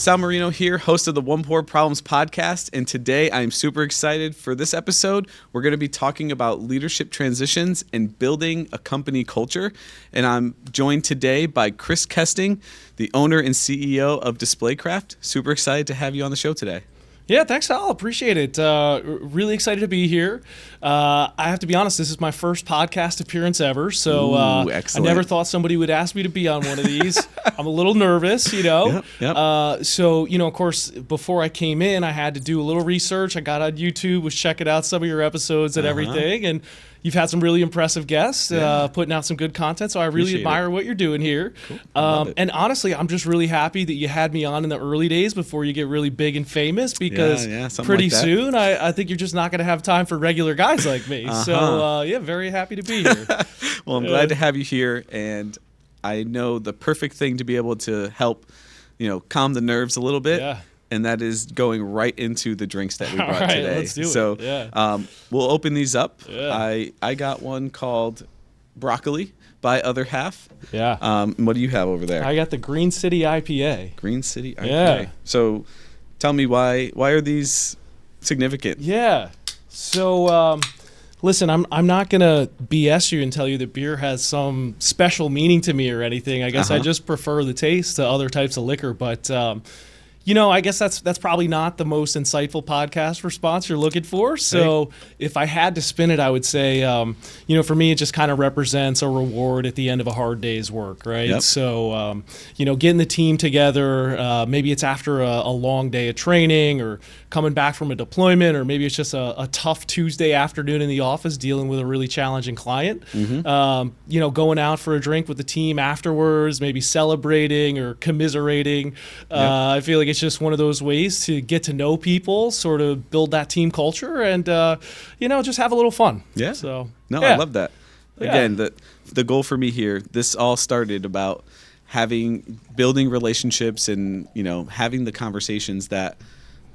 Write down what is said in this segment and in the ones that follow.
Sal Marino here, host of the One Pour Problems podcast, and today I'm super excited for this episode. We're going to be talking about leadership transitions and building a company culture, and I'm joined today by Kris Kesting, the owner and CEO of DisplayCraft. Super excited to have you on the show today. Yeah, thanks, Sal. Appreciate it. Really excited to be here. I have to be honest, this is my first podcast appearance ever, so I never thought somebody would ask me to be on one of these. I'm a little nervous, you know. Yep. So, of course, before I came in, I had to do a little research. I got on YouTube, was checking out some of your episodes and everything, and you've had some really impressive guests, putting out some good content, so I really admire what you're doing here. Cool. And honestly, I'm just really happy that you had me on in the early days before you get really big and famous, because pretty soon I think you're just not going to have time for regular guys like me. So, very happy to be here. Well, I'm glad to have you here, and I know the perfect thing to be able to help, calm the nerves a little bit. Yeah. And that is going right into the drinks that we brought today. Let's do it. So we'll open these up. Yeah. I got one called Broccoli by Other Half. Yeah. What do you have over there? I got the Green City IPA. Green City IPA. Yeah. So tell me why are these significant? Yeah. So listen, I'm not going to BS you and tell you that beer has some special meaning to me or anything. I guess I just prefer the taste to other types of liquor, but I guess that's probably not the most insightful podcast response you're looking for. So if I had to spin it, I would say, for me, it just kind of represents a reward at the end of a hard day's work, right? Yep. So, getting the team together, maybe it's after a long day of training or coming back from a deployment, or maybe it's just a tough Tuesday afternoon in the office dealing with a really challenging client. Going out for a drink with the team afterwards, maybe celebrating or commiserating. I feel like it's just one of those ways to get to know people, sort of build that team culture, and just have a little fun. Yeah. So I love that. Again, the goal for me here, this all started about building relationships and having the conversations that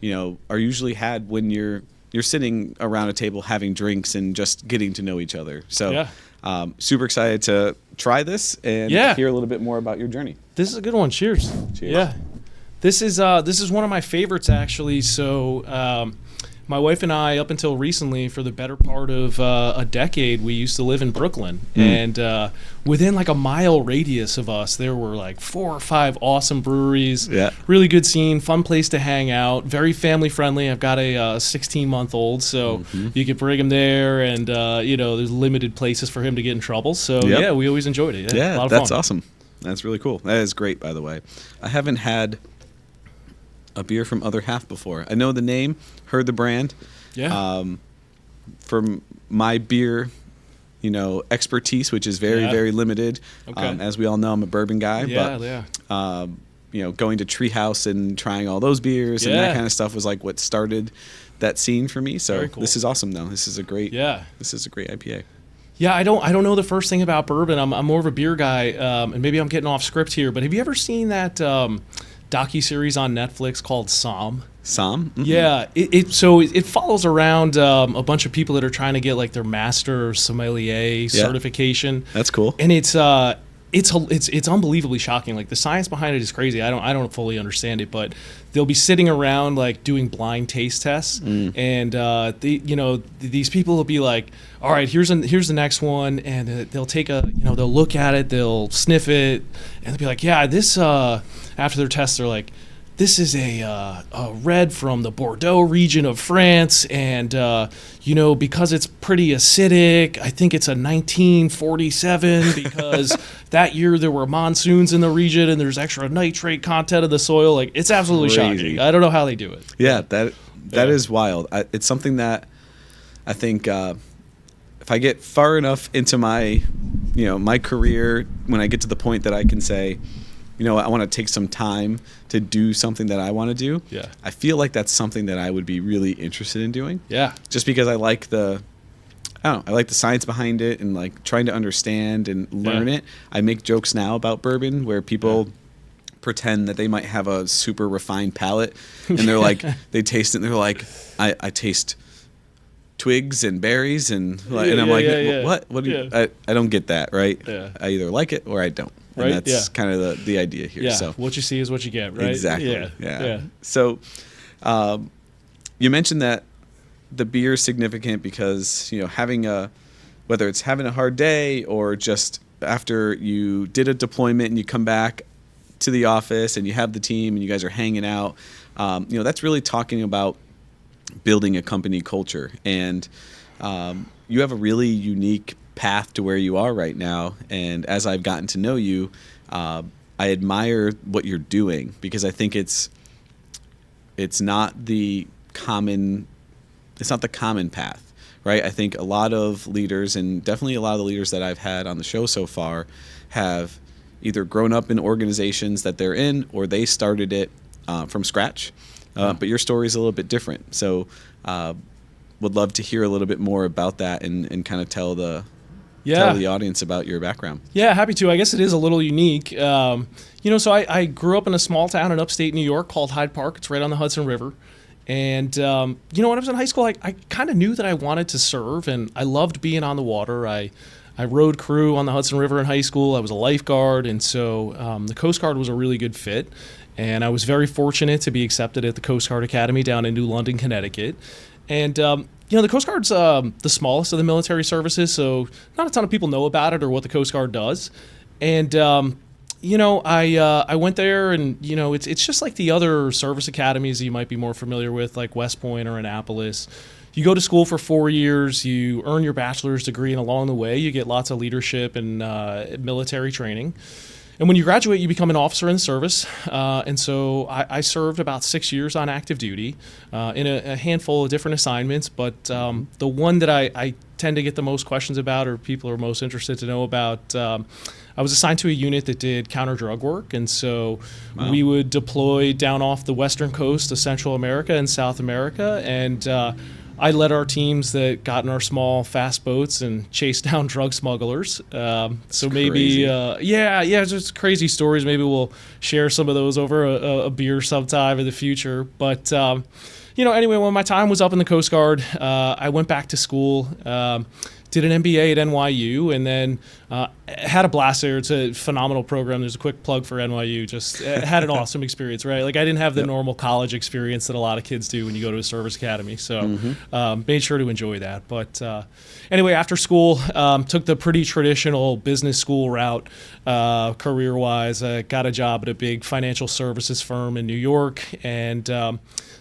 are usually had when you're sitting around a table having drinks and just getting to know each other. So super excited to try this and hear a little bit more about your journey. This is a good one. Cheers. Cheers. Yeah. This is one of my favorites, actually. So my wife and I, up until recently, for the better part of a decade, we used to live in Brooklyn. And within like a mile radius of us, there were like 4 or 5 awesome breweries. Yeah. Really good scene, fun place to hang out, very family friendly. I've got a 16-month-old, so you could bring him there, and there's limited places for him to get in trouble. So we always enjoyed it. Yeah, a lot of that's fun. awesome. That's really cool. That is great, by the way. I haven't had a beer from Other Half before. I know the name, heard the brand. Yeah. From my beer, expertise, which is very, very limited. Okay. As we all know, I'm a bourbon guy. Yeah. Going to Treehouse and trying all those beers and that kind of stuff was like what started that scene for me. So This is awesome, though. This is a great IPA. Yeah, I don't know the first thing about bourbon. I'm more of a beer guy, and maybe I'm getting off script here. But have you ever seen that docuseries on Netflix called Somm? Somm? Mm-hmm. Yeah, it follows around a bunch of people that are trying to get like their master sommelier certification. That's cool. And it's unbelievably shocking. Like the science behind it is crazy. I don't fully understand it, but they'll be sitting around like doing blind taste tests, and these people will be like, all right, here's the next one, and they'll take they'll look at it, they'll sniff it, and they'll be like, yeah, this after their tests they're like, this is a red from the Bordeaux region of France, and because it's pretty acidic, I think it's a 1947 because that year there were monsoons in the region and there's extra nitrate content of the soil. Like, it's absolutely shocking. I don't know how they do it. Yeah, that is wild. It's something that I think if I get far enough into my my career, when I get to the point that I can say, I want to take some time to do something that I want to do. Yeah. I feel like that's something that I would be really interested in doing. Yeah. Just because I like the science behind it and like trying to understand and learn it. I make jokes now about bourbon where people pretend that they might have a super refined palate, and they're like, they taste it and they're like, I taste twigs and berries and I'm like, what do you, I don't get that, right? Yeah. I either like it or I don't. And right? that's kind of the idea here. Yeah. So What you see is what you get, right? exactly. Yeah. So you mentioned that the beer is significant because, whether it's having a hard day or just after you did a deployment and you come back to the office and you have the team and you guys are hanging out, that's really talking about building a company culture. And you have a really unique path to where you are right now. And as I've gotten to know you, I admire what you're doing, because I think it's not the common path, right? I think a lot of leaders, and definitely a lot of the leaders that I've had on the show so far, have either grown up in organizations that they're in or they started it from scratch. But your story is a little bit different. So would love to hear a little bit more about that and kind of tell the audience about your background. Yeah, happy to. I guess it is a little unique. So I grew up in a small town in upstate New York called Hyde Park. It's right on the Hudson River. And, when I was in high school, I kind of knew that I wanted to serve, and I loved being on the water. I rowed crew on the Hudson River in high school. I was a lifeguard, and so the Coast Guard was a really good fit. And I was very fortunate to be accepted at the Coast Guard Academy down in New London, Connecticut. And, the Coast Guard's the smallest of the military services, so not a ton of people know about it or what the Coast Guard does. And, I went there, and, it's just like the other service academies you might be more familiar with, like West Point or Annapolis. You go to school for 4 years, you earn your bachelor's degree, and along the way, you get lots of leadership and military training. And when you graduate, you become an officer in the service. And so I served about 6 years on active duty in a handful of different assignments. But the one that I tend to get the most questions about, or people are most interested to know about, I was assigned to a unit that did counter-drug work. And so we would deploy down off the western coast of Central America and South America. And I led our teams that got in our small, fast boats and chased down drug smugglers. So maybe, just crazy stories. Maybe we'll share some of those over a beer sometime in the future. But, anyway, when my time was up in the Coast Guard, I went back to school, did an MBA at NYU, and then had a blast there. It's a phenomenal program. There's a quick plug for NYU. Just had an awesome experience, right? Like, I didn't have the normal college experience that a lot of kids do when you go to a service academy. So made sure to enjoy that. But anyway, after school, took the pretty traditional business school route career-wise. I got a job at a big financial services firm in New York, and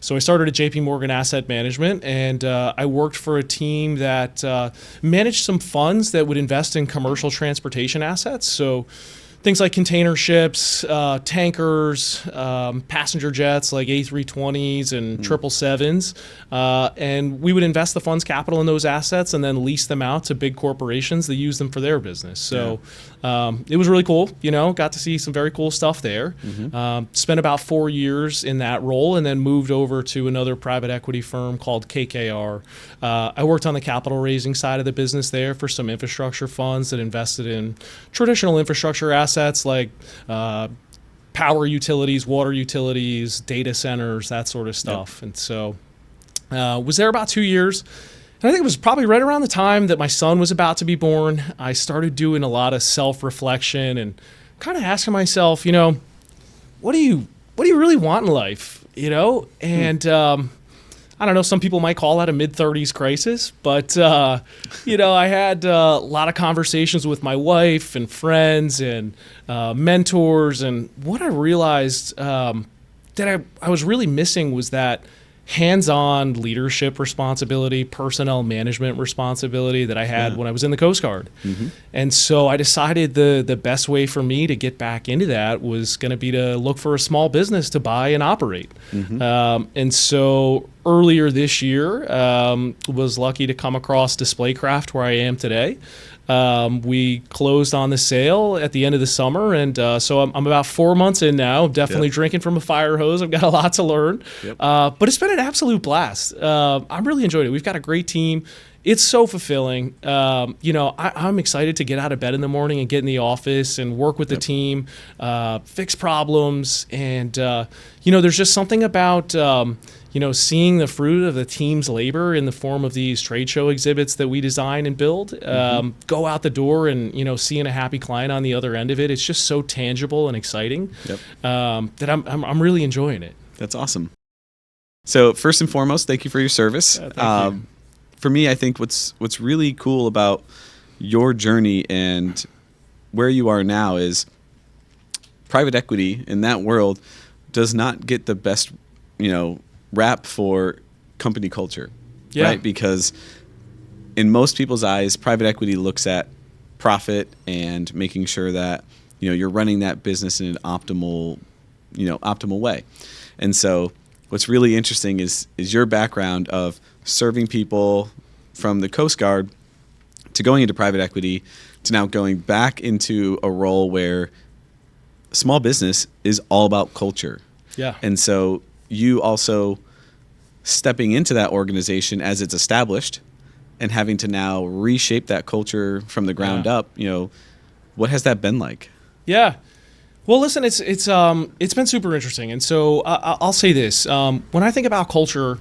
so I started at JP Morgan Asset Management, and I worked for a team that managed some funds that would invest in commercial transportation assets. So things like container ships, tankers, passenger jets like A320s and 777s. And we would invest the fund's capital in those assets and then lease them out to big corporations that use them for their business. So it was really cool. Got to see some very cool stuff there. Spent about 4 years in that role and then moved over to another private equity firm called KKR. I worked on the capital raising side of the business there for some infrastructure funds that invested in traditional infrastructure assets like power utilities, water utilities, data centers, that sort of stuff. And so was there about 2 years. And I think it was probably right around the time that my son was about to be born. I started doing a lot of self-reflection and kind of asking myself, what do you really want in life? And I don't know, some people might call that a mid-30s crisis, but, I had a lot of conversations with my wife and friends and mentors, and what I realized that I was really missing was that hands-on leadership responsibility, personnel management responsibility that I had when I was in the Coast Guard. And so I decided the best way for me to get back into that was going to be to look for a small business to buy and operate. And so earlier this year, was lucky to come across DisplayCraft, where I am today. We closed on the sale at the end of the summer, and so I'm about 4 months in now. Definitely drinking from a fire hose. I've got a lot to learn, but it's been an absolute blast. I'm really enjoying it. We've got a great team. It's so fulfilling. I'm excited to get out of bed in the morning and get in the office and work with the team, fix problems. And, there's just something about, seeing the fruit of the team's labor in the form of these trade show exhibits that we design and build, go out the door and, seeing a happy client on the other end of it. It's just so tangible and exciting that I'm really enjoying it. That's awesome. So first and foremost, thank you for your service. Thank you. For me, I think what's really cool about your journey and where you are now is private equity in that world does not get the best, rap for company culture, right? Because in most people's eyes, private equity looks at profit and making sure that, you're running that business in an optimal way. And so what's really interesting is your background of serving people from the Coast Guard to going into private equity to now going back into a role where small business is all about culture. Yeah. And so you also stepping into that organization as it's established and having to now reshape that culture from the ground up, what has that been like? Yeah. Well, listen, it's been super interesting. And so I'll say this. When I think about culture,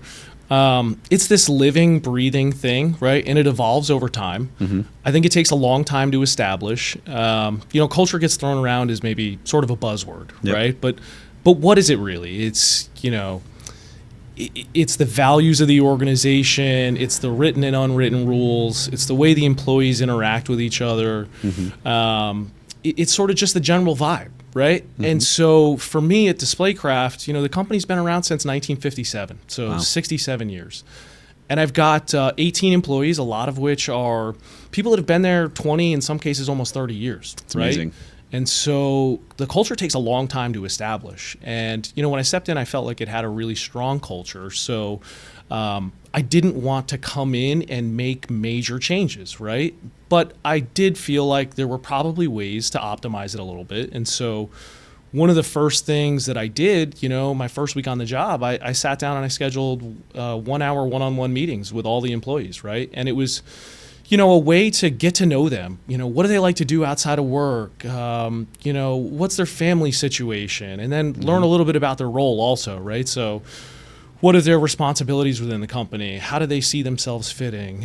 it's this living, breathing thing, right? And it evolves over time. Mm-hmm. I think it takes a long time to establish. Culture gets thrown around as maybe sort of a buzzword, right? But what is it really? It's, it's the values of the organization. It's the written and unwritten rules. It's the way the employees interact with each other. Mm-hmm. It's sort of just the general vibe, right? Mm-hmm. And so for me at DisplayCraft, the company's been around since 1957, so 67 years. And I've got 18 employees, a lot of which are people that have been there 20, in some cases almost 30 years. It's amazing. And so the culture takes a long time to establish. And, when I stepped in, I felt like it had a really strong culture. So I didn't want to come in and make major changes, right? But I did feel like there were probably ways to optimize it a little bit. And so one of the first things that I did, my first week on the job, I sat down and I scheduled 1 hour one-on-one meetings with all the employees, right? And it was, a way to get to know them. What do they like to do outside of work? What's their family situation? And then learn a little bit about their role also, right? So what are their responsibilities within the company? How do they see themselves fitting?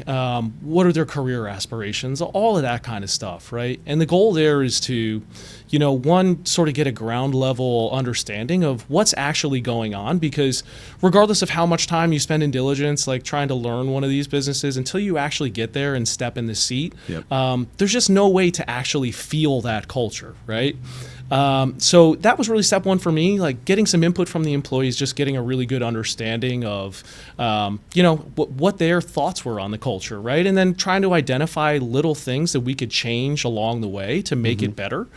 What are their career aspirations? All of that kind of stuff, right? And the goal there is to, one, sort of get a ground level understanding of what's actually going on, because regardless of how much time you spend in diligence, like trying to learn one of these businesses, until you actually get there and step in the seat, there's just no way to actually feel that culture, right? So that was really step one for me, like getting some input from the employees, just getting a really good understanding of, what their thoughts were on the culture, right? And then trying to identify little things that we could change along the way to make it better.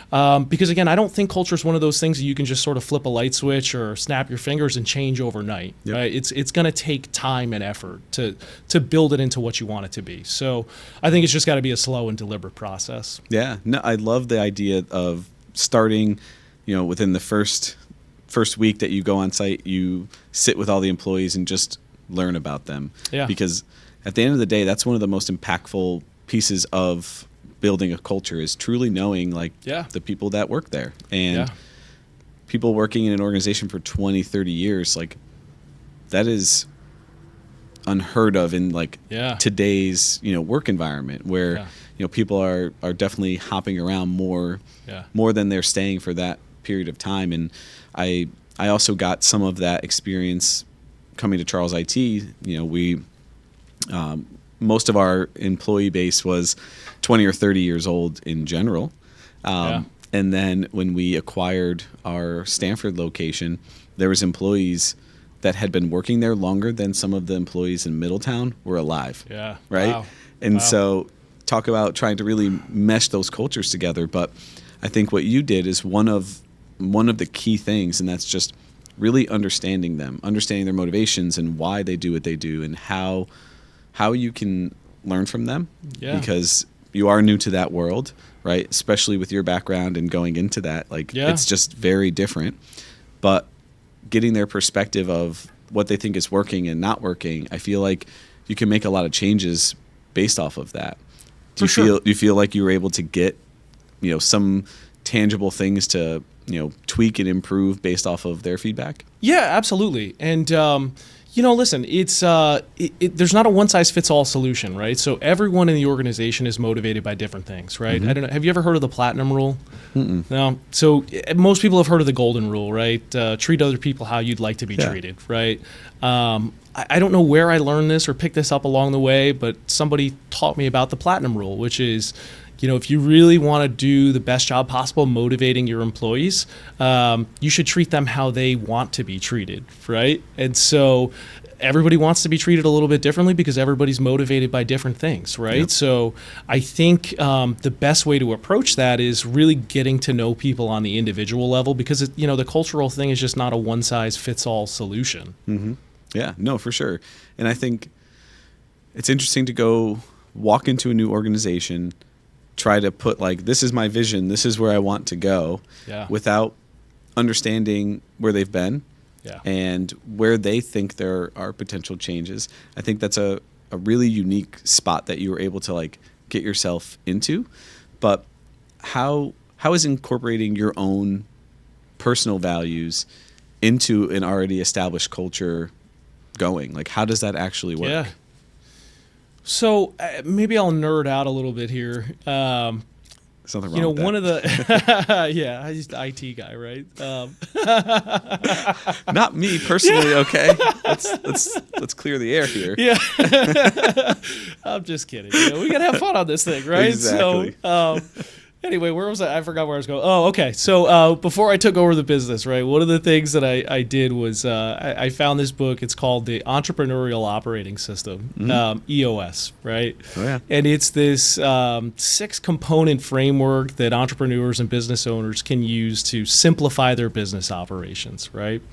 Because again, I don't think culture is one of those things that you can just sort of flip a light switch or snap your fingers and change overnight. Right? It's going to take time and effort to build it into what you want it to be. So I think it's just got to be a slow and deliberate process. Yeah, no, I love the idea of starting, within the first week that you go on site, you sit with all the employees and just learn about them. Yeah. Because at the end of the day, that's one of the most impactful pieces of building a culture, is truly knowing the people that work there. And people working in an organization for 20, 30 years, that is unheard of in today's, work environment where, people are definitely hopping around more than they're staying for that period of time. And I also got some of that experience coming to Charles IT. We most of our employee base was 20 or 30 years old in general. And then when we acquired our Stanford location, there was employees that had been working there longer than some of the employees in Middletown were alive. Yeah. Right. Wow. And so talk about trying to really mesh those cultures together. But I think what you did is one of the key things, and that's just really understanding them, understanding their motivations and why they do what they do, and how you can learn from them, because you are new to that world, right? Especially with your background and going into that, it's just very different. But getting their perspective of what they think is working and not working, I feel like you can make a lot of changes based off of that. Do you feel like you were able to get, some tangible things to, tweak and improve based off of their feedback? Yeah, absolutely. And, listen, it's there's not a one-size-fits-all solution, right? So everyone in the organization is motivated by different things, right? I don't know. Have you ever heard of the platinum rule? No. So most people have heard of the golden rule, right? Treat other people how you'd like to be treated, right? I don't know where I learned this or picked this up along the way, but somebody taught me about the platinum rule, which is, if you really want to do the best job possible motivating your employees, you should treat them how they want to be treated, right? And so everybody wants to be treated a little bit differently because everybody's motivated by different things, right? Yep. So I think the best way to approach that is really getting to know people on the individual level, because the cultural thing is just not a one-size-fits-all solution. Mm-hmm. Yeah, no, for sure. And I think it's interesting to go walk into a new organization, try to put this is my vision, this is where I want to go, without understanding where they've been and where they think there are potential changes. I think that's a really unique spot that you were able to get yourself into. But how is incorporating your own personal values into an already established culture going? How does that actually work? Yeah. So maybe I'll nerd out a little bit here. Something wrong with that. One of the yeah, he's the IT guy, right? Not me personally. Okay, let's clear the air here. Yeah, I'm just kidding. We gotta have fun on this thing, right? Exactly. So. Anyway, where was I? I forgot where I was going. Oh, okay. So before I took over the business, right, one of the things that I did was I found this book. It's called The Entrepreneurial Operating System, EOS, right? Oh, yeah. And it's this 6-component framework that entrepreneurs and business owners can use to simplify their business operations, right?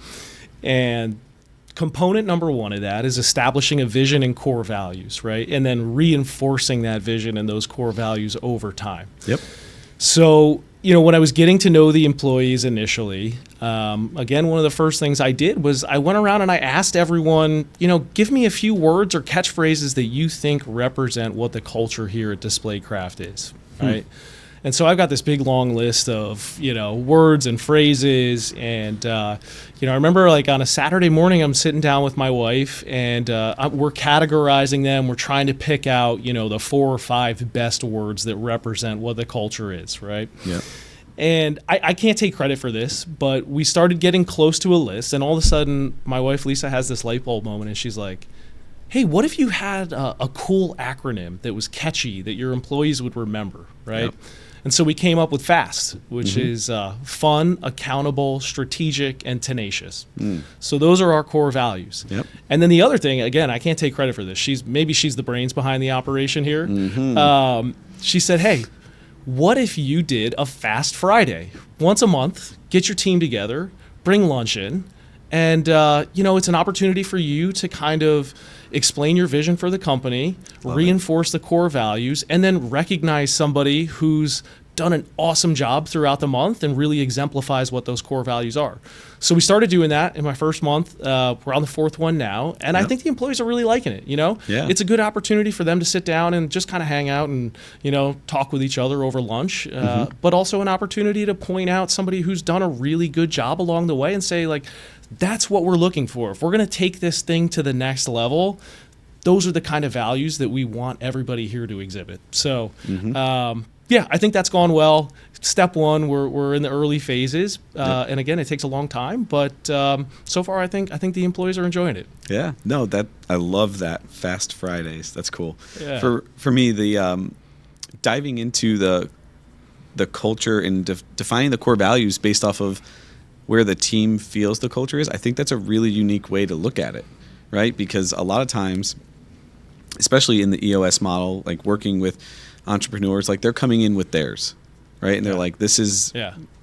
And component number 1 of that is establishing a vision and core values, right? And then reinforcing that vision and those core values over time. Yep. So, when I was getting to know the employees initially, again, one of the first things I did was I went around and I asked everyone, give me a few words or catchphrases that you think represent what the culture here at DisplayCraft is, right? And so I've got this big long list of, words and phrases. And, I remember on a Saturday morning, I'm sitting down with my wife and we're categorizing them. We're trying to pick out, the 4 or 5 best words that represent what the culture is, right? Yeah. And I can't take credit for this, but we started getting close to a list. And all of a sudden, my wife, Lisa, has this light bulb moment and she's like, hey, what if you had a cool acronym that was catchy that your employees would remember, right? Yep. And so we came up with FAST, which is fun, accountable, strategic, and tenacious. So those are our core values. Yep. And then the other thing, again, I can't take credit for this. She's the brains behind the operation here. She said, hey, what if you did a Fast Friday? Once a month, get your team together, bring lunch in, and it's an opportunity for you to kind of explain your vision for the company, reinforce the core values, and then recognize somebody who's done an awesome job throughout the month and really exemplifies what those core values are. So we started doing that in my first month. We're on the 4th one now, and I think the employees are really liking it. Yeah. It's a good opportunity for them to sit down and just kind of hang out and talk with each other over lunch, but also an opportunity to point out somebody who's done a really good job along the way and say, that's what we're looking for. If we're going to take this thing to the next level, those are the kind of values that we want everybody here to exhibit. So, I think that's gone well. Step 1, we're in the early phases, and again, it takes a long time, but so far, I think the employees are enjoying it. Yeah, no, I love that Fast Fridays. That's cool. Yeah. For me, the diving into the culture and defining the core values based off of where the team feels the culture is, I think that's a really unique way to look at it, right? Because a lot of times, especially in the EOS model, working with entrepreneurs, they're coming in with theirs, right? And they're like, this is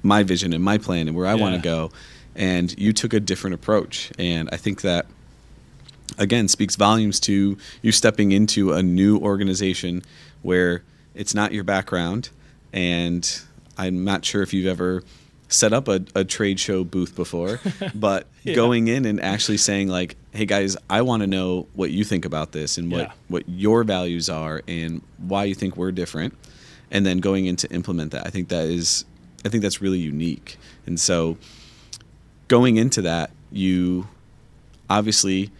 my vision and my plan and where I want to go. And you took a different approach. And I think that, again, speaks volumes to you stepping into a new organization where it's not your background. And I'm not sure if you've ever set up a trade show booth before, but going in and actually saying like, hey guys, I want to know what you think about this and what your values are and why you think we're different, and then going in to implement that. I think that's really unique. And so going into that, you obviously,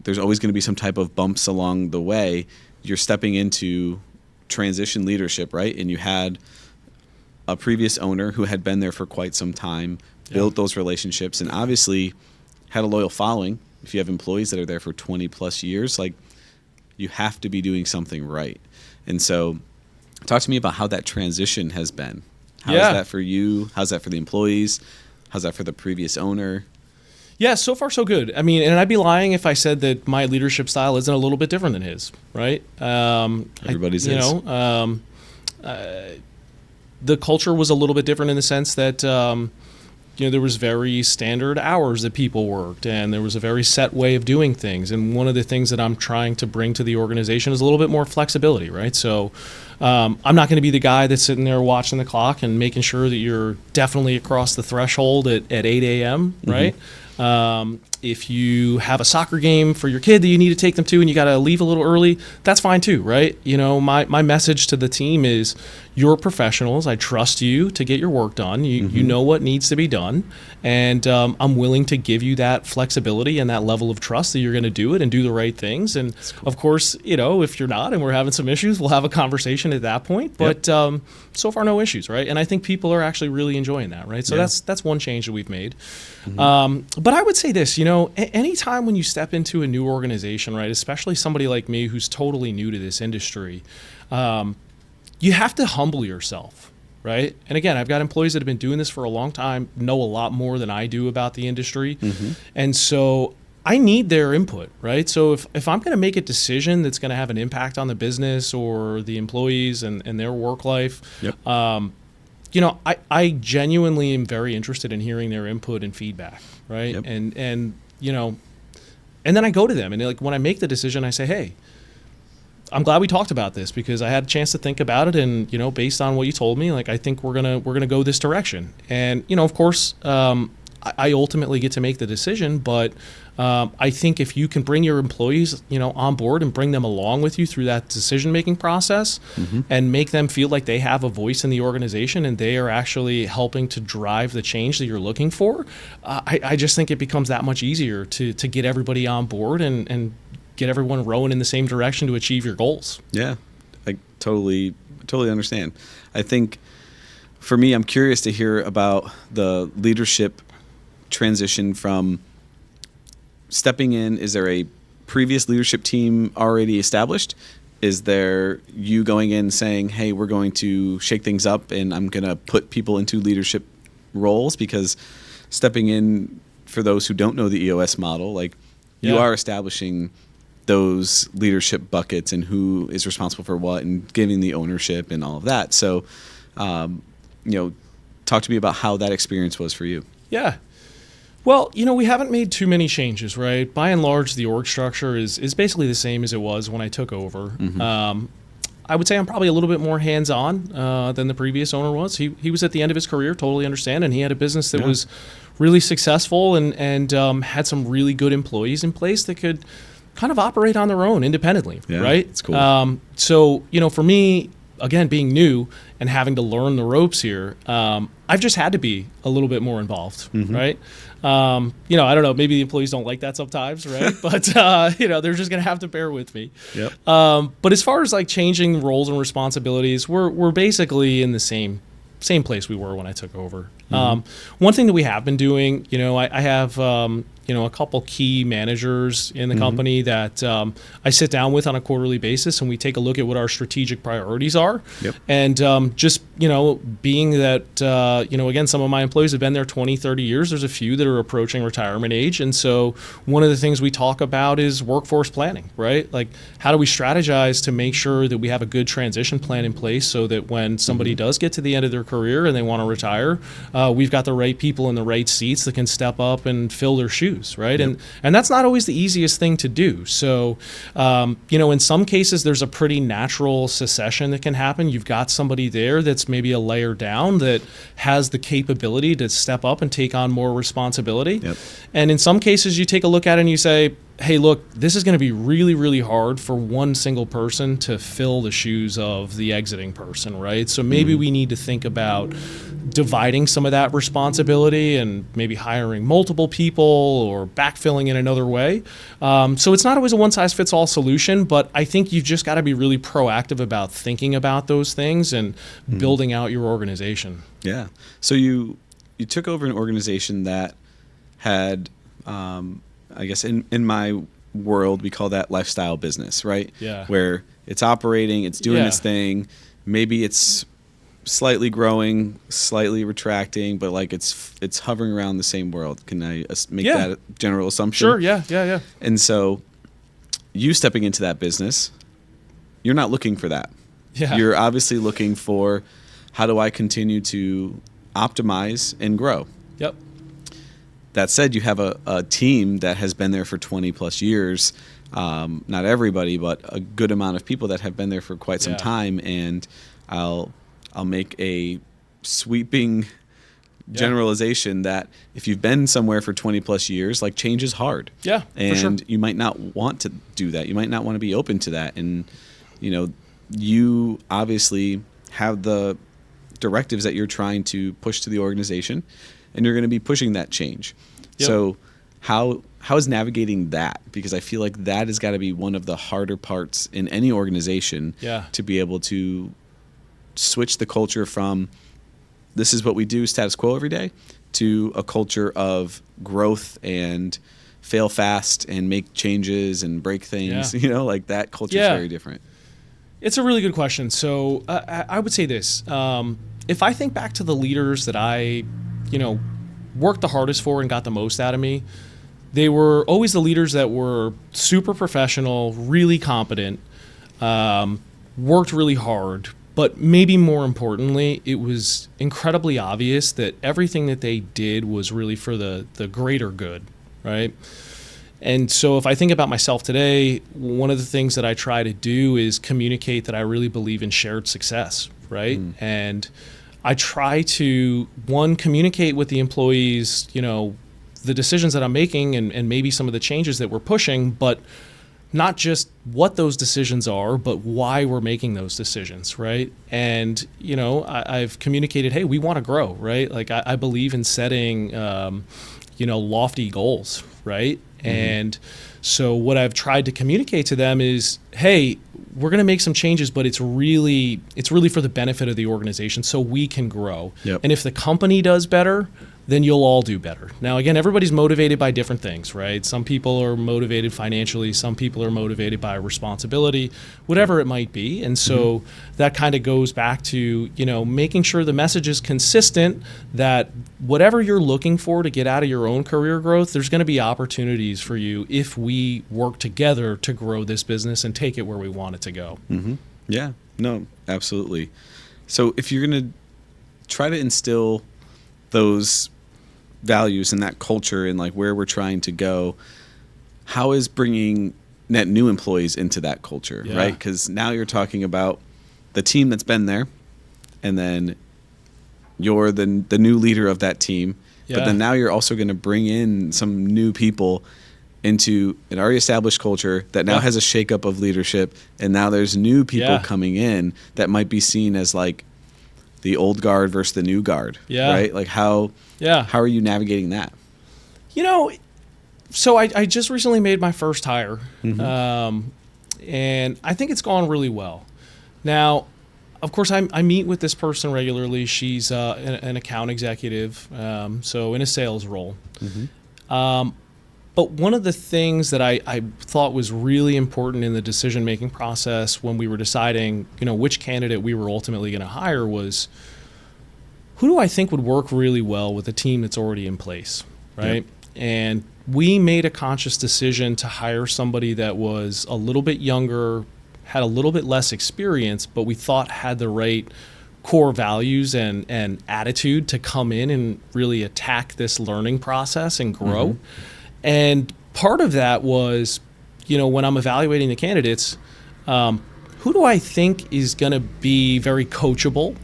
there's always going to be some type of bumps along the way. You're stepping into transition leadership, right? And you had a previous owner who had been there for quite some time, built those relationships, and obviously had a loyal following. If you have employees that are there for 20 plus years, like, you have to be doing something right. And so talk to me about how that transition has been. How is that for you? How's that for the employees? How's that for the previous owner? Yeah, so far so good. I mean, and I'd be lying if I said that my leadership style isn't a little bit different than his, right? Everybody's is. The culture was a little bit different in the sense that, there was very standard hours that people worked, and there was a very set way of doing things. And one of the things that I'm trying to bring to the organization is a little bit more flexibility, right? So I'm not going to be the guy that's sitting there watching the clock and making sure that you're definitely across the threshold at 8 a.m., right? If you have a soccer game for your kid that you need to take them to and you got to leave a little early, that's fine too, right? My message to the team is, you're professionals. I trust you to get your work done. You know what needs to be done. And I'm willing to give you that flexibility and that level of trust that you're going to do it and do the right things. And of course, if you're not and we're having some issues, we'll have a conversation at that point. But so far, no issues, right? And I think people are actually really enjoying that, right? So that's one change that we've made. But I would say this, anytime when you step into a new organization, right, especially somebody like me who's totally new to this industry, you have to humble yourself, right? And again, I've got employees that have been doing this for a long time, know a lot more than I do about the industry. And so I need their input, right? So if I'm going to make a decision that's going to have an impact on the business or the employees and their work life, I genuinely am very interested in hearing their input and feedback, right? And then I go to them and when I make the decision, I say, hey, I'm glad we talked about this because I had a chance to think about it, and based on what you told me, I think we're gonna go this direction. And of course, I ultimately get to make the decision, but I think if you can bring your employees, on board and bring them along with you through that decision-making process, and make them feel like they have a voice in the organization and they are actually helping to drive the change that you're looking for, I just think it becomes that much easier to get everybody on board and get everyone rowing in the same direction to achieve your goals. Yeah, I totally understand. I think for me, I'm curious to hear about the leadership transition from stepping in. Is there a previous leadership team already established? Is there you going in saying, hey, we're going to shake things up and I'm going to put people into leadership roles? Because stepping in, for those who don't know the EOS model, you are establishing those leadership buckets and who is responsible for what and giving the ownership and all of that. So, talk to me about how that experience was for you. Yeah. Well, we haven't made too many changes, right? By and large, the org structure is basically the same as it was when I took over. I would say I'm probably a little bit more hands-on than the previous owner was. He was at the end of his career, totally understand, and he had a business that was really successful and had some really good employees in place that could kind of operate on their own independently, right? It's cool. So, for me, again, being new and having to learn the ropes here, I've just had to be a little bit more involved, right? I don't know, maybe the employees don't like that sometimes, right? But, they're just going to have to bear with me. But as far as changing roles and responsibilities, we're basically in the same place we were when I took over. One thing that we have been doing, I have a couple key managers in the company that I sit down with on a quarterly basis, and we take a look at what our strategic priorities are. And just, being that, again, some of my employees have been there 20, 30 years. There's a few that are approaching retirement age. And so one of the things we talk about is workforce planning, right? How do we strategize to make sure that we have a good transition plan in place so that when somebody does get to the end of their career and they want to retire, we've got the right people in the right seats that can step up and fill their shoes. shoes, right? And that's not always the easiest thing to do. So, in some cases, there's a pretty natural succession that can happen. You've got somebody there that's maybe a layer down that has the capability to step up and take on more responsibility. Yep. And in some cases, you take a look at it and you say, hey, look, this is going to be really, really hard for one single person to fill the shoes of the exiting person, right? So maybe we need to think about dividing some of that responsibility and maybe hiring multiple people or backfilling in another way. So it's not always a one-size-fits-all solution, but I think you've just got to be really proactive about thinking about those things and building out your organization. Yeah. So you took over an organization that had, I guess in my world, we call that lifestyle business, right? Yeah. Where it's operating, it's doing its thing. Maybe it's slightly growing, slightly retracting, but like it's hovering around the same world. Can I make that a general assumption? Sure. Yeah. And so you stepping into that business, you're not looking for that. Yeah. You're obviously looking for, how do I continue to optimize and grow? Yep. That said, you have a team that has been there for 20 plus years. Not everybody, but a good amount of people that have been there for quite some time. And I'll make a sweeping generalization that if you've been somewhere for 20 plus years, like, change is hard. Yeah, and for sure. you might not want to do that. You might not want to be open to that. And you obviously have the directives that you're trying to push to the organization, and you're going to be pushing that change. Yep. So how is navigating that? Because I feel like that has got to be one of the harder parts in any organization, to be able to switch the culture from this is what we do, status quo every day, to a culture of growth and fail fast and make changes and break things. Like, that culture is very different. It's a really good question. So I would say this. If I think back to the leaders that I worked the hardest for and got the most out of me, they were always the leaders that were super professional, really competent, worked really hard, but maybe more importantly, it was incredibly obvious that everything that they did was really for the greater good, right? And so if I think about myself today, one of the things that I try to do is communicate that I really believe in shared success, right? And I try to, one, communicate with the employees, the decisions that I'm making and maybe some of the changes that we're pushing, but not just what those decisions are, but why we're making those decisions, right? And, I've communicated, hey, we want to grow, right? Like, I believe in setting, lofty goals, right? And so what I've tried to communicate to them is, hey, we're going to make some changes, but it's really for the benefit of the organization so we can grow. Yep. And if the company does better, then you'll all do better. Now, again, everybody's motivated by different things, right? Some people are motivated financially. Some people are motivated by responsibility, whatever it might be. And so that kind of goes back to, making sure the message is consistent, that whatever you're looking for to get out of your own career growth, there's going to be opportunities for you if we work together to grow this business and take it where we want it to go. Yeah, no, absolutely. So if you're going to try to instill those values and that culture and like where we're trying to go, how is bringing net new employees into that culture, right? Because now you're talking about the team that's been there, and then you're the new leader of that team. But then now you're also going to bring in some new people into an already established culture that now has a shakeup of leadership, and now there's new people coming in that might be seen as like the old guard versus the new guard, right? Like how are you navigating that? So I just recently made my first hire, and I think it's gone really well. Now, of course, I meet with this person regularly. She's an account executive, so in a sales role. But one of the things that I thought was really important in the decision-making process when we were deciding, which candidate we were ultimately going to hire was, who do I think would work really well with a team that's already in place, right? And we made a conscious decision to hire somebody that was a little bit younger, had a little bit less experience, but we thought had the right core values and attitude to come in and really attack this learning process and grow. And part of that was, when I'm evaluating the candidates, who do I think is going to be very coachable?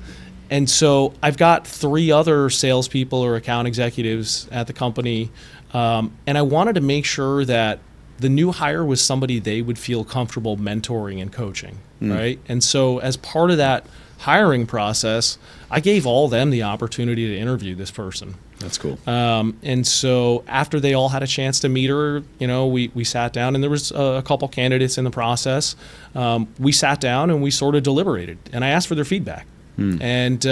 And so I've got 3 other salespeople or account executives at the company, and I wanted to make sure that the new hire was somebody they would feel comfortable mentoring and coaching, right? And so as part of that hiring process, I gave all them the opportunity to interview this person. That's cool. And so after they all had a chance to meet her, we sat down, and there was a couple candidates in the process. We sat down and we sort of deliberated, and I asked for their feedback. And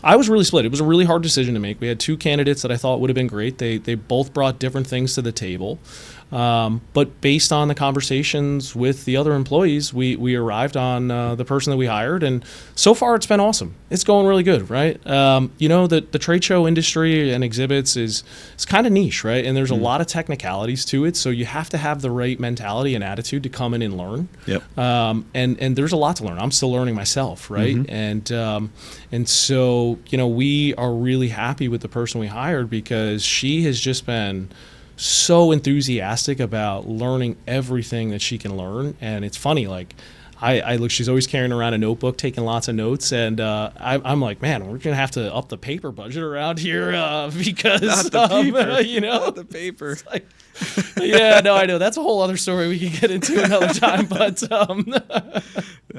I was really split. It was a really hard decision to make. We had 2 candidates that I thought would have been great. They both brought different things to the table. But based on the conversations with the other employees, we arrived on the person that we hired, and so far it's been awesome. It's going really good, right? The trade show industry and exhibits is kind of niche, right? And there's a lot of technicalities to it, so you have to have the right mentality and attitude to come in and learn. Yep. And there's a lot to learn. I'm still learning myself, right? And so we are really happy with the person we hired because she has just been so enthusiastic about learning everything that she can learn. And it's funny, like I look, she's always carrying around a notebook, taking lots of notes, and I'm like, man, we're gonna have to up the paper budget around here because not the paper. Not the paper. Like, yeah, no, I know that's a whole other story we can get into another time, but that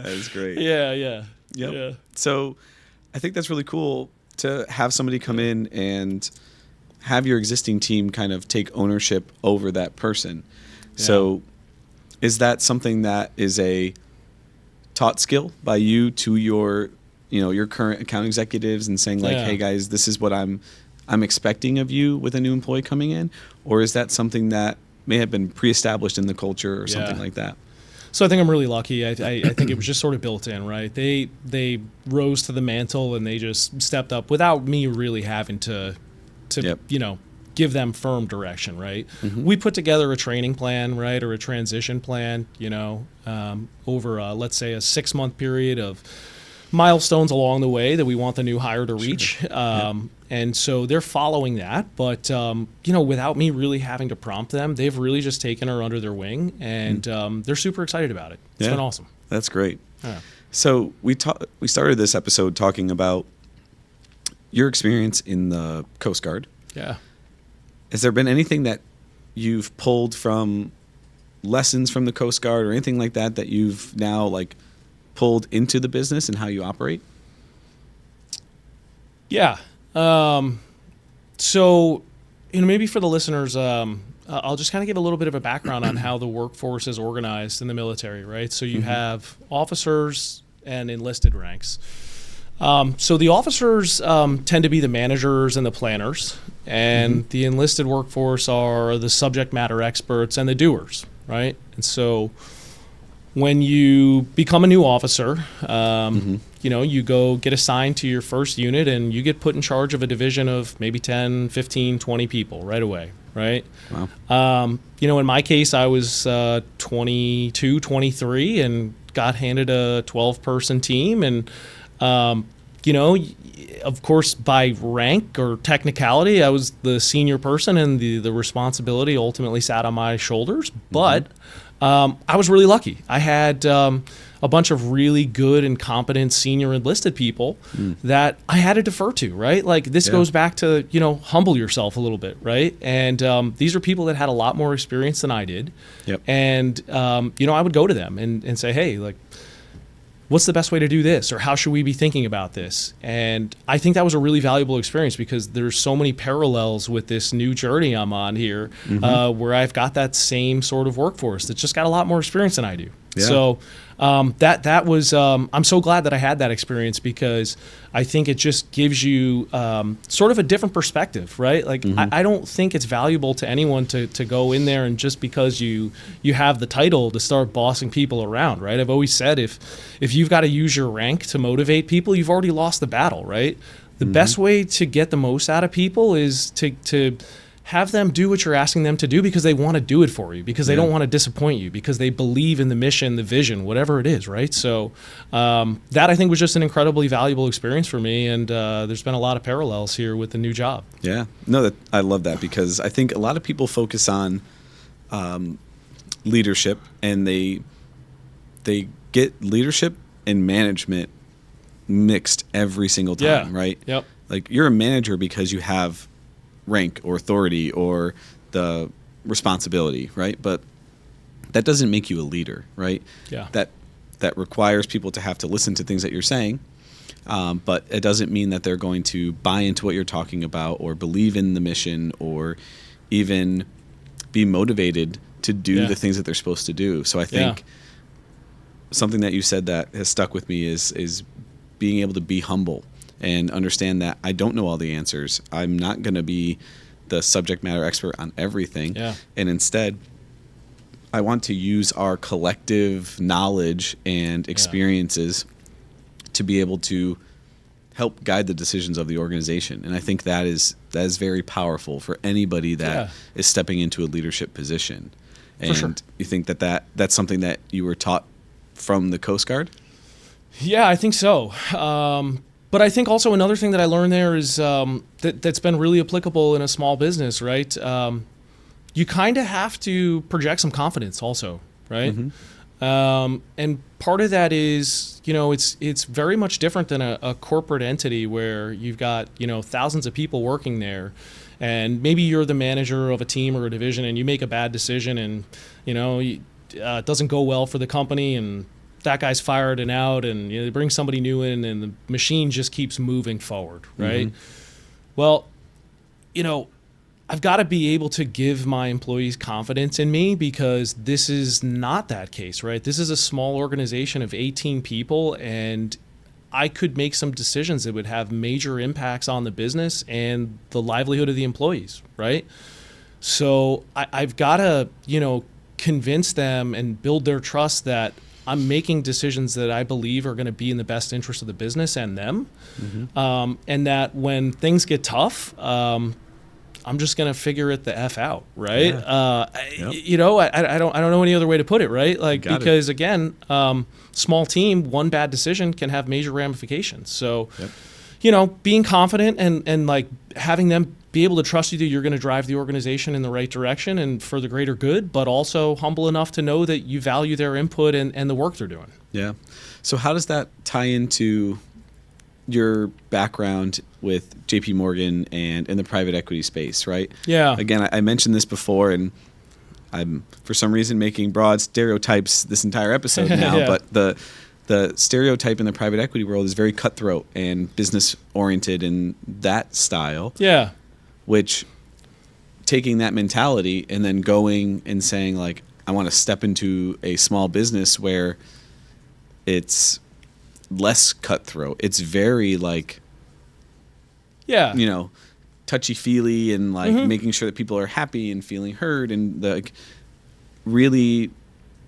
is great. Yeah. Yep. Yeah. So I think that's really cool to have somebody come in and have your existing team kind of take ownership over that person. Yeah. So is that something that is a taught skill by you to your current account executives and saying like, hey guys, this is what I'm expecting of you with a new employee coming in? Or is that something that may have been pre-established in the culture or something like that? So I think I'm really lucky. I think it was just sort of built in, right? They rose to the mantle and they just stepped up without me really having to give them firm direction, right? We put together a training plan, right, or a transition plan, over let's say a 6-month period of milestones along the way that we want the new hire to reach. Sure. And so they're following that, but without me really having to prompt them, they've really just taken her under their wing, and they're super excited about it. It's been awesome. That's great. Yeah. So we started this episode talking about your experience in the Coast Guard. Yeah. Has there been anything that you've pulled from lessons from the Coast Guard or anything like that that you've now like pulled into the business and how you operate? Yeah. So, maybe for the listeners, I'll just kind of give a little bit of a background on how the workforce is organized in the military, right? So you have officers and enlisted ranks. So the officers tend to be the managers and the planners, and the enlisted workforce are the subject matter experts and the doers, right? And so when you become a new officer, you go get assigned to your first unit and you get put in charge of a division of maybe 10, 15, 20 people right away, right? Wow. In my case, I was 22, 23 and got handed a 12-person team, and of course, by rank or technicality, I was the senior person and the responsibility ultimately sat on my shoulders. But I was really lucky. I had a bunch of really good and competent senior enlisted people that I had to defer to, right? Like this goes back to, humble yourself a little bit, right? And these are people that had a lot more experience than I did. Yep. And, I would go to them and say, hey, like, what's the best way to do this? Or how should we be thinking about this? And I think that was a really valuable experience because there's so many parallels with this new journey I'm on here where I've got that same sort of workforce that's just got a lot more experience than I do. Yeah. So that was, I'm so glad that I had that experience because I think it just gives you sort of a different perspective, right? Like I don't think it's valuable to anyone to go in there and just because you have the title to start bossing people around, right? I've always said if you've got to use your rank to motivate people, you've already lost the battle, right? The best way to get the most out of people is to have them do what you're asking them to do because they want to do it for you, because they don't want to disappoint you, because they believe in the mission, the vision, whatever it is, right? So that, I think, was just an incredibly valuable experience for me, and there's been a lot of parallels here with the new job. Yeah. No, I love that, because I think a lot of people focus on leadership, and they get leadership and management mixed every single time, right? Yep. Like, you're a manager because you have rank or authority or the responsibility, right? But that doesn't make you a leader, right? Yeah. That requires people to have to listen to things that you're saying, but it doesn't mean that they're going to buy into what you're talking about or believe in the mission or even be motivated to do the things that they're supposed to do. So I think something that you said that has stuck with me is being able to be humble and understand that I don't know all the answers. I'm not going to be the subject matter expert on everything. Yeah. And instead, I want to use our collective knowledge and experiences to be able to help guide the decisions of the organization. And I think that is very powerful for anybody that is stepping into a leadership position. And For sure. You think that's something that you were taught from the Coast Guard? Yeah, I think so. But I think also another thing that I learned there is that's been really applicable in a small business, right? You kind of have to project some confidence also, right? Mm-hmm. And part of that is, it's very much different than a corporate entity where you've got, thousands of people working there. And maybe you're the manager of a team or a division and you make a bad decision and, it doesn't go well for the company and that guy's fired and out, and they bring somebody new in, and the machine just keeps moving forward, right? Mm-hmm. Well, I've got to be able to give my employees confidence in me, because this is not that case, right? This is a small organization of 18 people, and I could make some decisions that would have major impacts on the business and the livelihood of the employees, right? So I've got to, convince them and build their trust that I'm making decisions that I believe are going to be in the best interest of the business and them. Mm-hmm. And that when things get tough, I'm just going to figure it the F out. Right. Yeah. I don't know any other way to put it. Right. Because again, small team, one bad decision can have major ramifications. So, being confident and like having them be able to trust you that you're going to drive the organization in the right direction and for the greater good, but also humble enough to know that you value their input and the work they're doing. Yeah. So how does that tie into your background with JP Morgan and in the private equity space, right? Yeah. Again, I mentioned this before, and I'm for some reason making broad stereotypes this entire episode now, but the stereotype in the private equity world is very cutthroat and business oriented in that style. Yeah. Which, taking that mentality and then going and saying, like, I want to step into a small business where it's less cutthroat. It's very touchy-feely and making sure that people are happy and feeling heard, and really,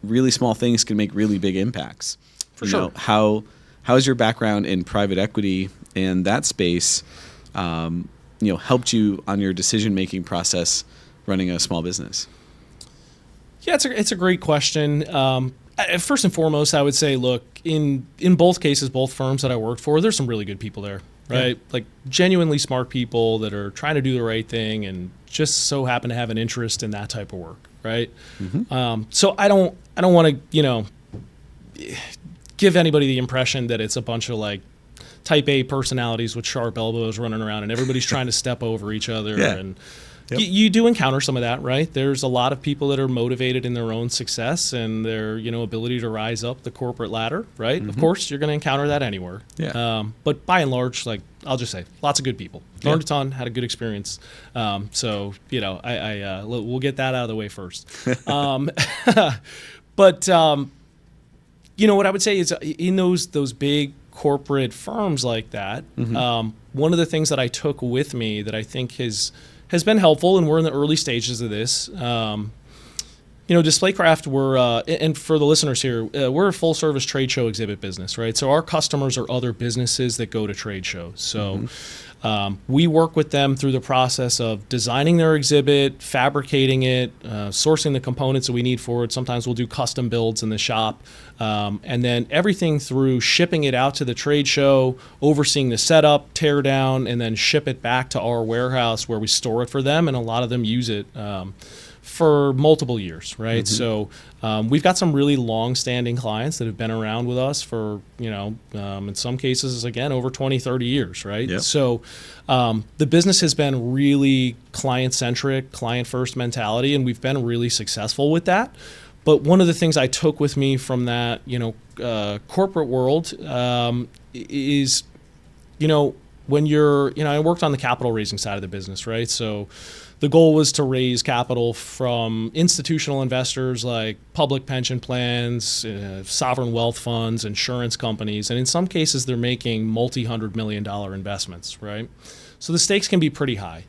really small things can make really big impacts. For sure. How has your background in private equity and that space helped you on your decision-making process running a small business? Yeah, it's a great question. First and foremost, I would say, look, in both cases, both firms that I worked for, there's some really good people there, right? Yeah. Like genuinely smart people that are trying to do the right thing and just so happen to have an interest in that type of work, right? Mm-hmm. So I don't want to, give anybody the impression that it's a bunch of type A personalities with sharp elbows running around and everybody's trying to step over each other. Yeah. And you do encounter some of that, right? There's a lot of people that are motivated in their own success and their, ability to rise up the corporate ladder, right? Mm-hmm. Of course, you're going to encounter that anywhere. Yeah. But by and large, I'll just say, lots of good people. Learned a ton, had a good experience. So, we'll get that out of the way first. But, what I would say is in those big corporate firms like that, mm-hmm. One of the things that I took with me that I think has been helpful, and we're in the early stages of this, DisplayCraft, and for the listeners here, we're a full-service trade show exhibit business, right? So our customers are other businesses that go to trade shows. So we work with them through the process of designing their exhibit, fabricating it, sourcing the components that we need for it. Sometimes we'll do custom builds in the shop, and then everything through shipping it out to the trade show, overseeing the setup, tear down, and then ship it back to our warehouse where we store it for them, and a lot of them use it for multiple years, right? So we've got some really long-standing clients that have been around with us for, in some cases, again, over 20, 30 years, right? Yep. So the business has been really client-centric, client-first mentality, and we've been really successful with that. But one of the things I took with me from that, corporate world is, when you're, I worked on the capital raising side of the business, right? So the goal was to raise capital from institutional investors like public pension plans, sovereign wealth funds, insurance companies, and in some cases they're making multi-$100 million investments, right? So the stakes can be pretty high.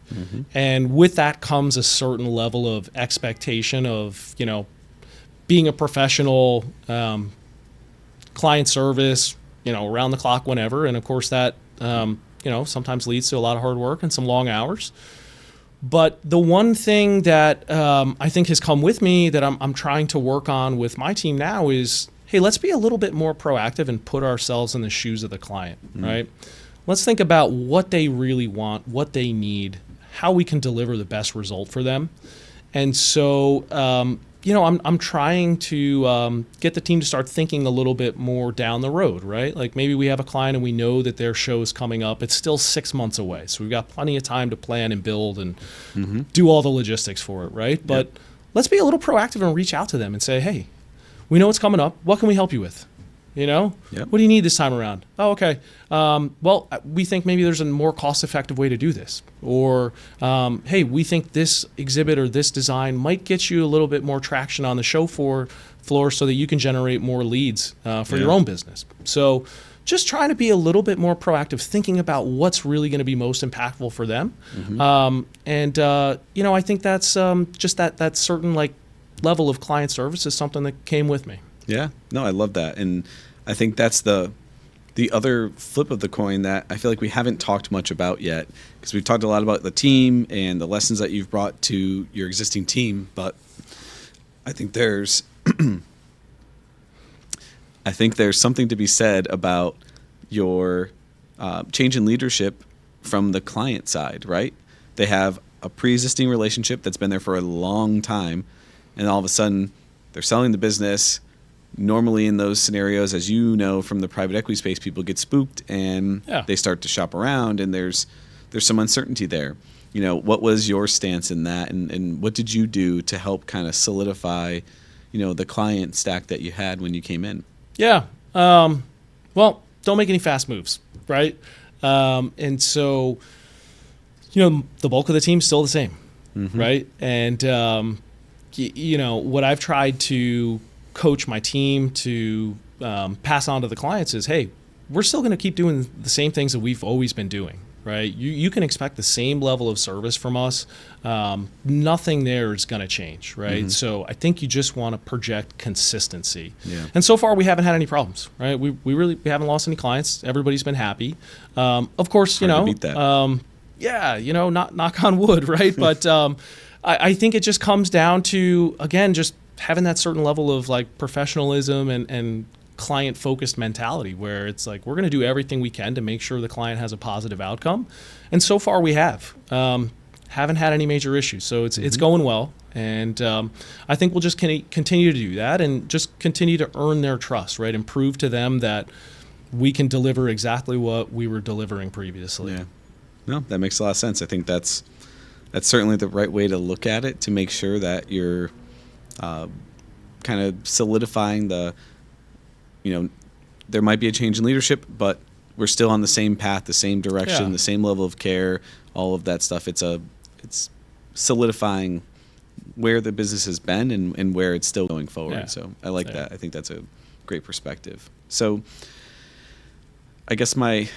And with that comes a certain level of expectation of, being a professional, client service, around the clock whenever. And of course that, sometimes leads to a lot of hard work and some long hours. But the one thing that I think has come with me that I'm trying to work on with my team now is, hey, let's be a little bit more proactive and put ourselves in the shoes of the client, right? Let's think about what they really want, what they need, how we can deliver the best result for them. And so, I'm trying to get the team to start thinking a little bit more down the road, right? Like maybe we have a client and we know that their show is coming up. It's still 6 months away. So we've got plenty of time to plan and build and do all the logistics for it, right? But let's be a little proactive and reach out to them and say, hey, we know it's coming up. What can we help you with? What do you need this time around? Oh, okay. Well, we think maybe there's a more cost-effective way to do this. Or, hey, we think this exhibit or this design might get you a little bit more traction on the show floor so that you can generate more leads for your own business. So just trying to be a little bit more proactive, thinking about what's really going to be most impactful for them. I think that's just that certain level of client service is something that came with me. Yeah, no, I love that. And I think that's the other flip of the coin that I feel like we haven't talked much about yet, because we've talked a lot about the team and the lessons that you've brought to your existing team. But I think there's something to be said about your change in leadership from the client side, right? They have a pre-existing relationship that's been there for a long time, and all of a sudden they're selling the business. Normally in those scenarios, as you know from the private equity space, people get spooked and they start to shop around, and there's some uncertainty there. What was your stance in that, and what did you do to help kind of solidify, the client stack that you had when you came in? Yeah. Well, don't make any fast moves, right? And so, the bulk of the team's still the same, right? And, what I've tried to coach my team to pass on to the clients is, hey, we're still going to keep doing the same things that we've always been doing, right? You can expect the same level of service from us. Nothing there is going to change, right? So I think you just want to project consistency. Yeah. And so far we haven't had any problems, right? We haven't lost any clients. Everybody's been happy. Of course, Hard to beat that. knock on wood, right? But I think it just comes down to, again, just having that certain level of professionalism and client-focused mentality where it's we're going to do everything we can to make sure the client has a positive outcome. And so far we have. Haven't had any major issues. So it's going well. And I think we'll just continue to do that and just continue to earn their trust, right? And prove to them that we can deliver exactly what we were delivering previously. Yeah. No, that makes a lot of sense. I think that's certainly the right way to look at it, to make sure that you're kind of solidifying there might be a change in leadership, but we're still on the same path, the same direction, the same level of care, all of that stuff. It's solidifying where the business has been and where it's still going forward. Yeah. So I like that. I think that's a great perspective. So I guess my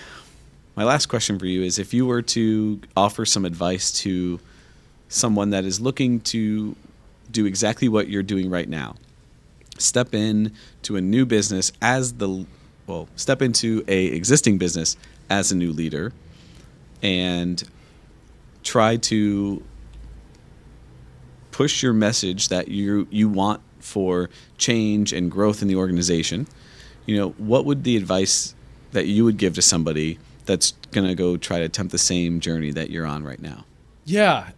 last question for you is, if you were to offer some advice to someone that is looking to do exactly what you're doing right now. Step in to a new business step into a existing business as a new leader and try to push your message that you want for change and growth in the organization. What would the advice that you would give to somebody that's going to go try to attempt the same journey that you're on right now? Yeah.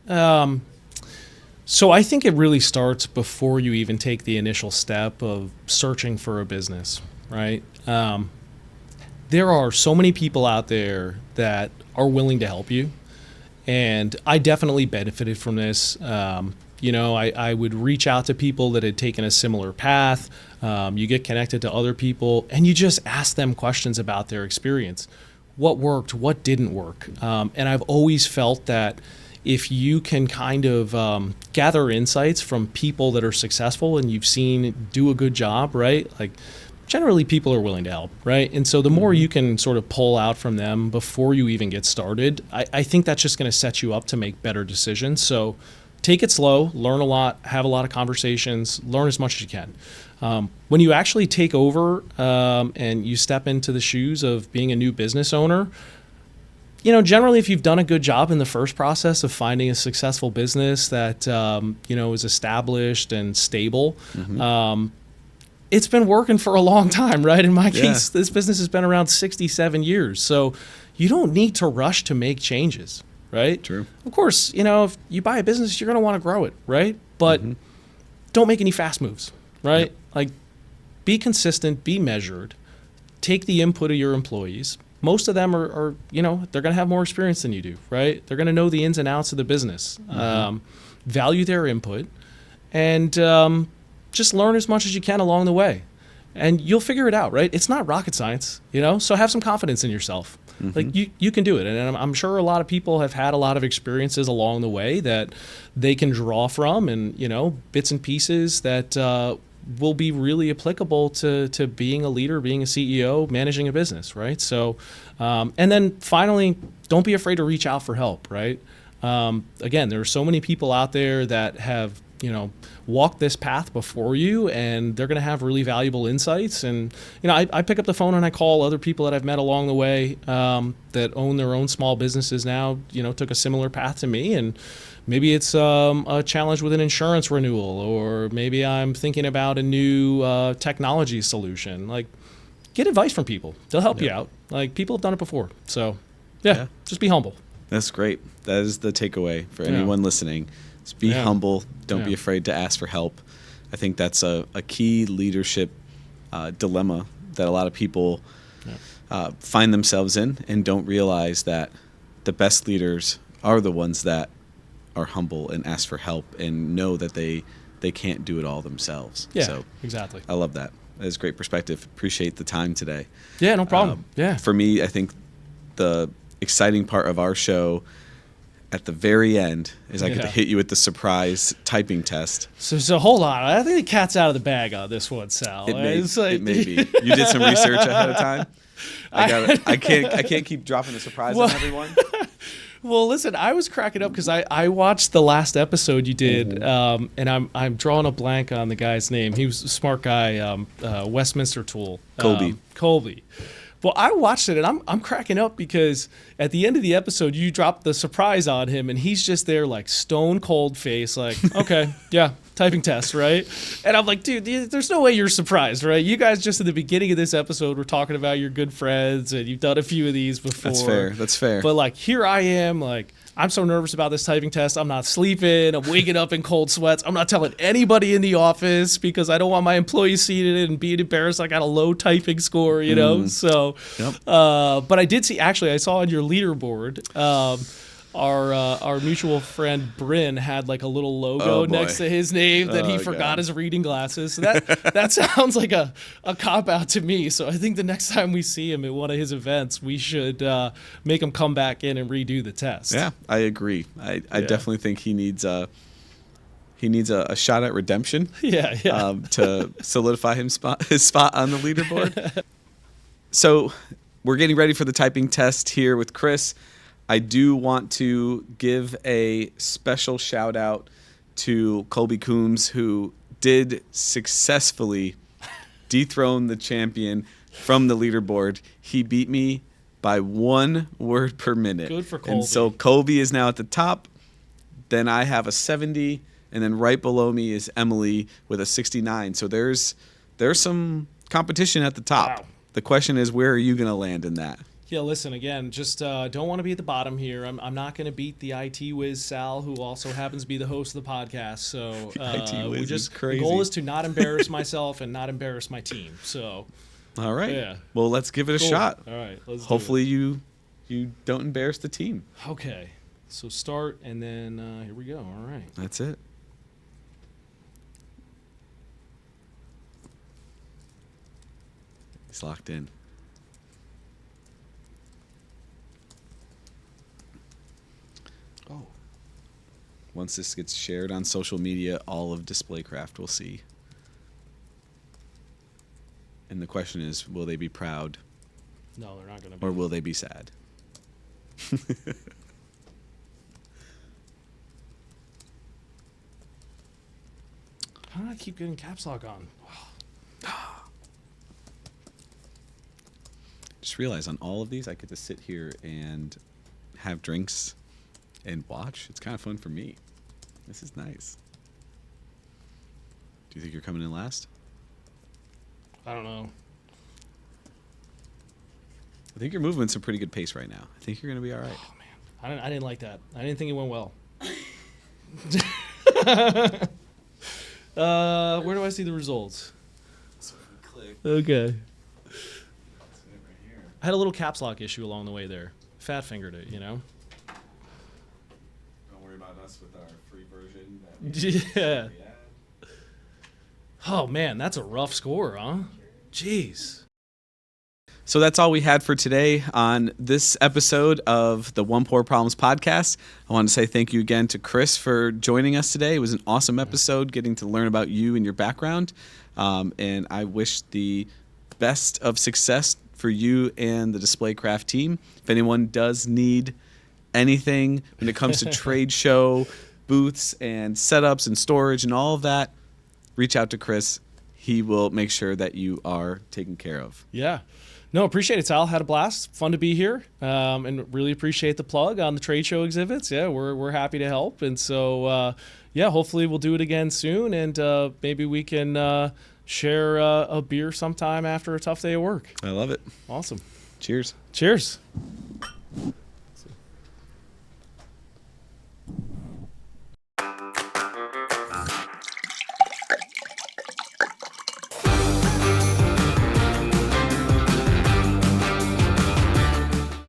So I think it really starts before you even take the initial step of searching for a business, right? There are so many people out there that are willing to help you. And I definitely benefited from this. I would reach out to people that had taken a similar path. You get connected to other people and you just ask them questions about their experience. What worked, what didn't work. And I've always felt that if you can kind of gather insights from people that are successful and you've seen do a good job, right? Like generally people are willing to help, right? And so the more you can sort of pull out from them before you even get started, I think that's just going to set you up to make better decisions. So take it slow, learn a lot, have a lot of conversations, learn as much as you can. When you actually take over and you step into the shoes of being a new business owner, generally if you've done a good job in the first process of finding a successful business that, is established and stable, it's been working for a long time, right? In my case, this business has been around 67 years. So you don't need to rush to make changes, right? True. Of course, if you buy a business, you're going to want to grow it, right? But don't make any fast moves, right? Yep. Like be consistent, be measured, take the input of your employees. Most of them are they're going to have more experience than you do, right? They're going to know the ins and outs of the business. Value their input and just learn as much as you can along the way. And you'll figure it out, right? It's not rocket science, So have some confidence in yourself. Like you can do it. And I'm sure a lot of people have had a lot of experiences along the way that they can draw from and, bits and pieces that will be really applicable to being a leader, being a CEO, managing a business, right? So, and then finally, don't be afraid to reach out for help, right? Again, there are so many people out there that have, walked this path before you and they're going to have really valuable insights. And, I pick up the phone and I call other people that I've met along the way that own their own small businesses now, took a similar path to me. And maybe it's a challenge with an insurance renewal, or maybe I'm thinking about a new technology solution. Like, get advice from people. They'll help you out. Like, people have done it before. So, just be humble. That's great. That is the takeaway for anyone listening. Just be humble. Don't be afraid to ask for help. I think that's a key leadership dilemma that a lot of people find themselves in and don't realize that the best leaders are the ones that are humble and ask for help and know that they can't do it all themselves. Yeah, so exactly. I love that. That is great perspective. Appreciate the time today. Yeah, no problem. For me, I think the exciting part of our show at the very end is I get to hit you with the surprise typing test. So hold on. I think the cat's out of the bag on this one, Sal. It may be. You did some research ahead of time. I can't keep dropping the surprise on everyone. Well, listen, I was cracking up because I watched the last episode you did, and I'm drawing a blank on the guy's name. He was a smart guy, Westminster Tool. Colby. Well, I watched it, and I'm cracking up because at the end of the episode, you dropped the surprise on him, and he's just there like stone cold face, like, okay, typing test, right? And I'm like, dude, there's no way you're surprised, right? You guys just at the beginning of this episode were talking about your good friends, and you've done a few of these before. That's fair. But like, here I am, like, I'm so nervous about this typing test. I'm not sleeping. I'm waking up in cold sweats. I'm not telling anybody in the office because I don't want my employees seeing it and being embarrassed. I got a low typing score, So, but I did see, actually, I saw on your leaderboard, our mutual friend Bryn had like a little logo next to his name that he forgot his reading glasses. So that sounds like a cop out to me. So I think the next time we see him at one of his events, we should make him come back in and redo the test. Yeah, I agree. I definitely think he needs a shot at redemption. To solidify his spot on the leaderboard. So we're getting ready for the typing test here with Kris. I do want to give a special shout out to Colby Coombs, who did successfully dethrone the champion from the leaderboard. He beat me by 1 word per minute. Good for Colby. And so Colby is now at the top. Then I have a 70, and then right below me is Emily with a 69. So there's some competition at the top. Wow. The question is, where are you going to land in that? Yeah, listen, again, just don't want to be at the bottom here. I'm not going to beat the IT whiz Sal, who also happens to be the host of the podcast. So IT whiz is crazy. The goal is to not embarrass myself and not embarrass my team. So, all right. Yeah. Well, let's give it a shot. All right. Let's Hopefully do you don't embarrass the team. it. Okay. So start, and then here we go. All right. That's it. He's locked in. Oh. Once this gets shared on social media, all of DisplayCraft will see. And the question is, will they be proud? No, they're not going to be. Or will they be sad? How do I keep getting caps lock on? Just realize on all of these, I get to sit here and have drinks and watch. It's kind of fun for me. This is nice. Do you think you're coming in last? I don't know. I think you're moving at some pretty good pace right now. I think you're going to be all right. Oh, man. I didn't like that. I didn't think it went well. Where do I see the results? So if we click, Okay. that's it right here. I had a little caps lock issue along the way there. Fat fingered it, you know? Don't worry about us with our free version. That Yeah. Oh, man, that's a rough score, huh? Jeez. So that's all we had for today on this episode of the One Poor Problems podcast. I want to say thank you again to Kris for joining us today. It was an awesome episode getting to learn about you and your background. And I wish the best of success for you and the DisplayCraft team. If anyone does need anything when it comes to trade show booths and setups and storage and all of that, reach out to Kris. He will make sure that you are taken care of. Yeah. No, appreciate it, Sal. Had a blast. Fun to be here, and really appreciate the plug on the trade show exhibits. Yeah, we're happy to help, and so yeah, hopefully we'll do it again soon, and maybe we can share a beer sometime after a tough day of work. I love it. Awesome. Cheers. Cheers.